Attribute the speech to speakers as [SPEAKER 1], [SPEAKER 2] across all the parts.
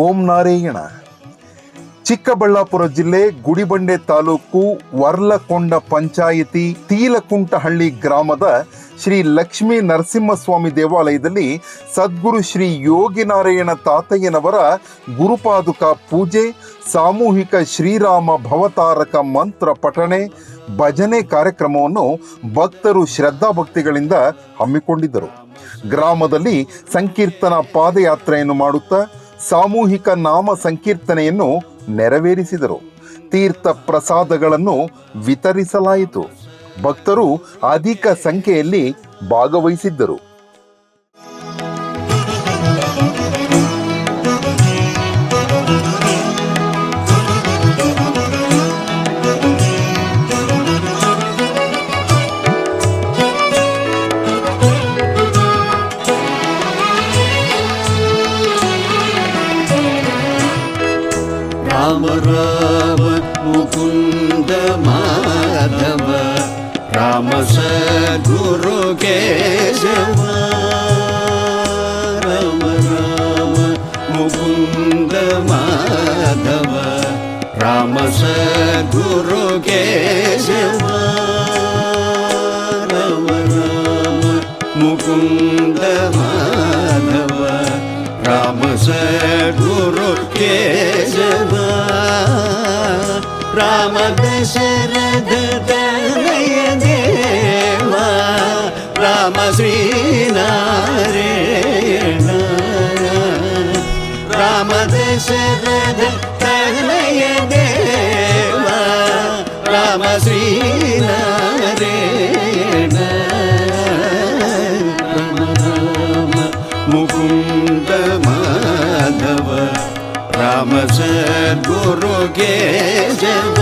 [SPEAKER 1] ಓಂ ನಾರಾಯಣ. ಚಿಕ್ಕಬಳ್ಳಾಪುರ ಜಿಲ್ಲೆ ಗುಡಿಬಂಡೆ ತಾಲೂಕು ವರ್ಲಕೊಂಡ ಪಂಚಾಯಿತಿ ತೀಲಕುಂಟಹಳ್ಳಿ ಗ್ರಾಮದ ಶ್ರೀ ಲಕ್ಷ್ಮೀ ನರಸಿಂಹಸ್ವಾಮಿ ದೇವಾಲಯದಲ್ಲಿ ಸದ್ಗುರು ಶ್ರೀ ಯೋಗಿನಾರಾಯಣ ತಾತಯ್ಯನವರ ಗುರುಪಾದುಕ ಪೂಜೆ, ಸಾಮೂಹಿಕ ಶ್ರೀರಾಮ ಭವತಾರಕ ಮಂತ್ರ ಪಠಣೆ, ಭಜನೆ ಕಾರ್ಯಕ್ರಮವನ್ನು ಭಕ್ತರು ಶ್ರದ್ಧಾಭಕ್ತಿಗಳಿಂದ ಹಮ್ಮಿಕೊಂಡಿದ್ದರು. ಗ್ರಾಮದಲ್ಲಿ ಸಂಕೀರ್ತನಾ ಪಾದಯಾತ್ರೆಯನ್ನು ಮಾಡುತ್ತಾ ಸಾಮೂಹಿಕ ನಾಮ ಸಂಕೀರ್ತನೆಯನ್ನು ನೆರವೇರಿಸಿದರು. ತೀರ್ಥ ಪ್ರಸಾದಗಳನ್ನು ವಿತರಿಸಲಾಯಿತು. ಭಕ್ತರು ಅಧಿಕ ಸಂಖ್ಯೆಯಲ್ಲಿ ಭಾಗವಹಿಸಿದ್ದರು.
[SPEAKER 2] ರಾಮ ರಾಮ ಮುಕುಂದ ಮಾಧವ, ರಾಮ ಸದ್ಗುರು ಕೇಶವ. ರಾಮ ರಾಮ ಮುಕುಂದ ಮಾಧವ, ರಾಮ ಸದ್ಗುರು ಕೇಶವ. ರಾಮ ರಾಮ ಮುಕುಂದ ಮಾಧವ, ರಾಮ ಸದ್ಗುರು ಕೇಶವ. ರಾಮ ದಶರಥ ತನಯ ದೇವ, ರಾಮ ಶ್ರೀನಾರಾಯಣ. ರಾಮ ದಶರಥ ತನಯ ದೇವ, ರಾಮ ಶ್ರೀನಾರಾಯಣ. ರಾಮ ರಾಮ ಮುಕುಂದ ಮಾಧವ, ರಾಮ ಸದ್ಗುರು ಕೇಶವ.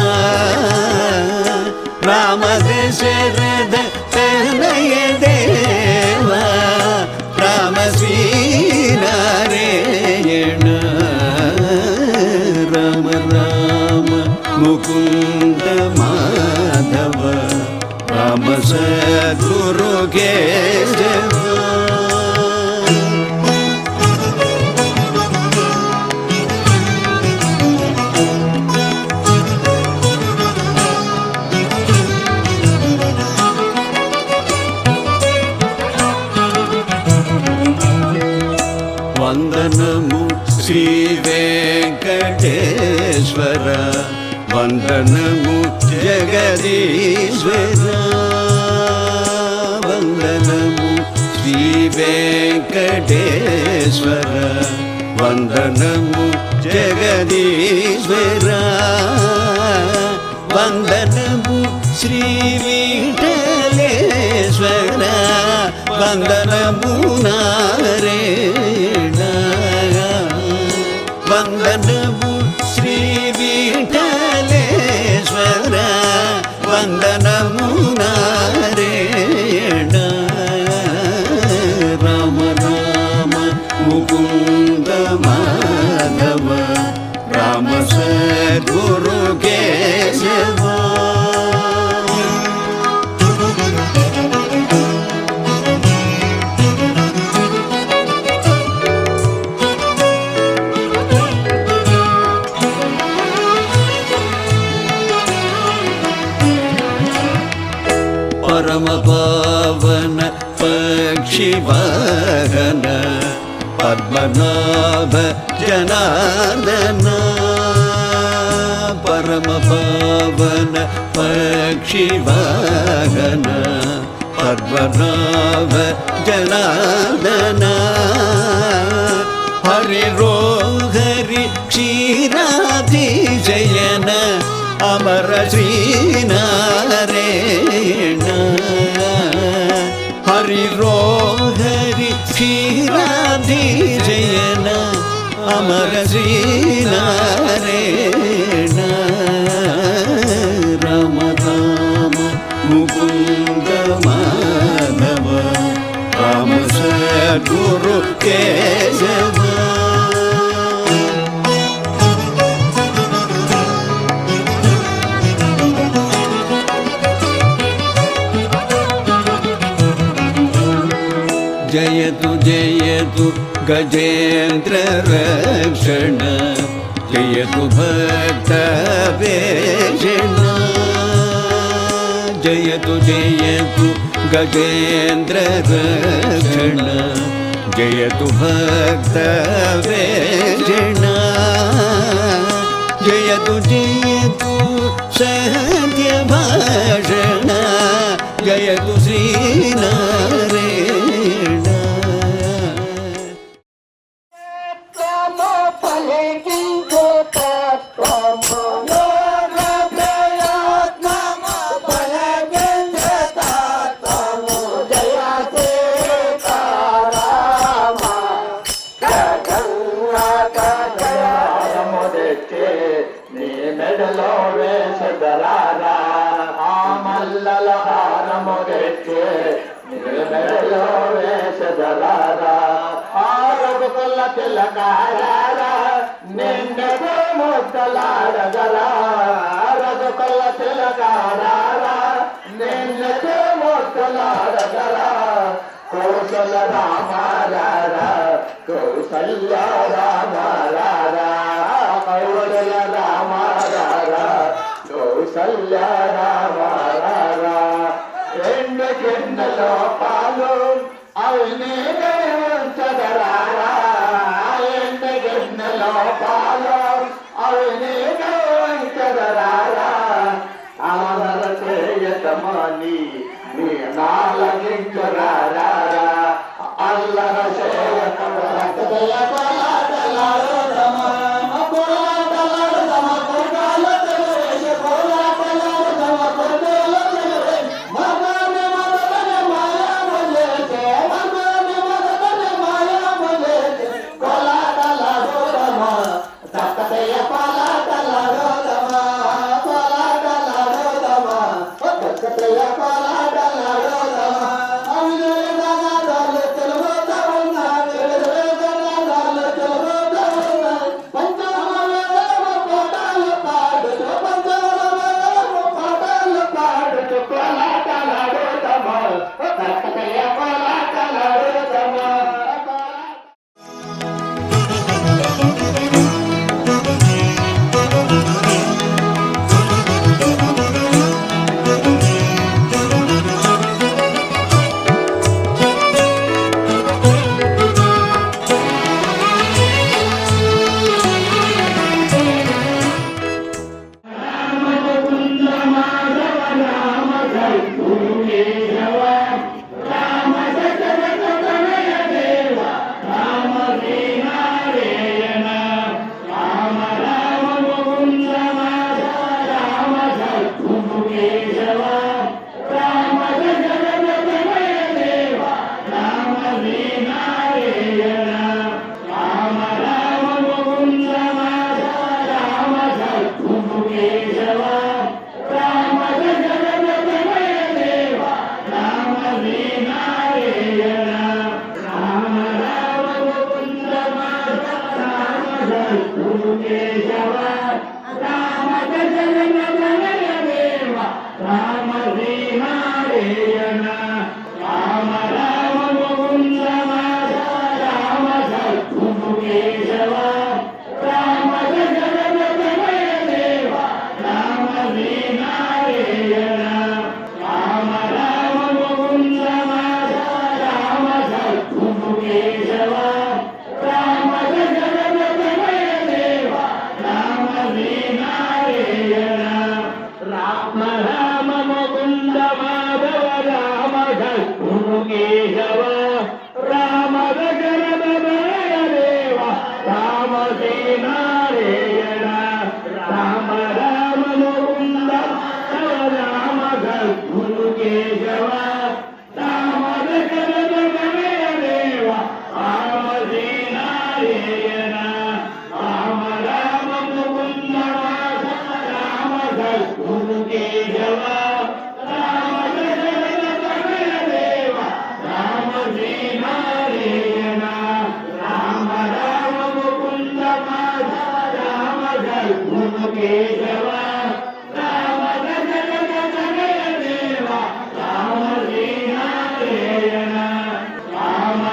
[SPEAKER 2] ರಾಮ ದಶರಥ ತನಯ ದೇವ, ರಾಮ ಶ್ರೀನಾರಾಯಣ. ರಾಮ ರಾಮ ಮುಕುಂದ ಮಾಧವ, ರಾಮ ಸದ್ಗುರು ಕೇಶವ. ವಂದನಮು ಶ್ರೀ ವೆಂಕಟೇಶ್ವರ, ವಂದನಮು ಜಗದೀಶ್ವರ. ವಂದನಮು ಶ್ರೀ ವೆಂಕಟೇಶ್ವರ, ವಂದನಮು ಜಗದೀಶ್ವರ. ವಂದನಮು ಶ್ರೀ ವಿಠಲೇಶ್ವರ, ವಂದನಮು ನಾರಾಯಣ. ವಂದನಮು ಶ್ರೀ ವಿಠಲೇಶ್ವರ, ವಂದನಮು ನಾರಾಯಣ. ರಾಮ ರಾಮ ಮುಕುಂದ ಮಾಧವ, ರಾಮ ಸದ್ಗುರು ಕೇಶವ. ಪರಮ ಪಾವನ ಪಕ್ಷಿ ವಾಹನ, ಪದ್ಮನಾಭ ಜನಾರ್ದನ. ಪರಮ ಪಾವನ ಪಕ್ಷಿ ವಾಹನ, ಪದ್ಮನಾಭ ಜನಾರ್ದನ. ಹರಿರೋ ಹರಿ ಕ್ಷೀರಾಧಿಜಯನ, ಅಮರ ಶ್ರೀನಾರಾಯಣ. ಹರಿರೋ ಹರಿ ಕ್ಷೀರಾಧಿಜಯನ, ಅಮರ ಶ್ರೀನಾರಾಯಣ. ರಾಮ ರಾಮ ಮುಕುಂದ ಮಾಧವ, ರಾಮ ಸದ್ಗುರು ಕೇಶವ. ಜಯತು ಜಯತು गजेन्द्र रक्षण जयतु भक्त वेषण जयतु जयतु गजेन्द्र रक्षण जयतु भक्त वेषण जयतु जयतु सत्य भाषण जयतु श्रीनारायण
[SPEAKER 3] తిలకార నిండకు ముద్దలాడగల రఘుకొల్ల తిలకార నిండకు ముద్దలాడగల కౌశల రామారార కౌసల్య రామారార కౌశల రామారార కౌసల్య రామారార రెండు గిన్నెలో పాలు అవునే చదరారా పాలో అవునే చదరారా ఆదర చేయతమని నీ నాలగించరారా అల్లర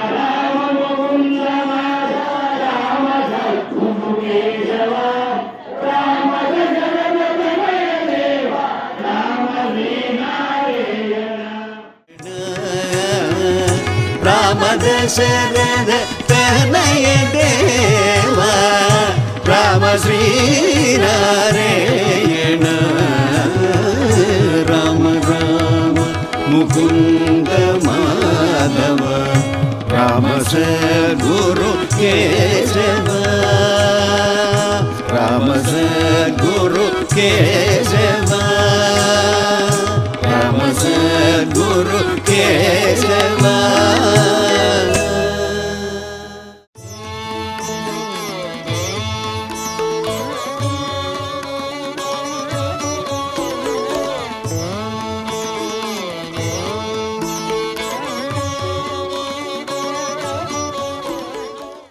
[SPEAKER 4] రామ రామ ముకుంద
[SPEAKER 2] ದಶರಥ ತನಯ ದೇವ ರಾಮ ಶ್ರೀನಾರಾಯಣ ರಾಮ ರಾಮ ಮುಕುಂದ ಮಾಧವ ರಾಮ ಸದ್ಗುರು ಕೇಶವ ರಾಮ ಸದ್ಗುರು ಕೇಶವ ರಾಮ ಸದ್ಗುರು ಕೇಶವ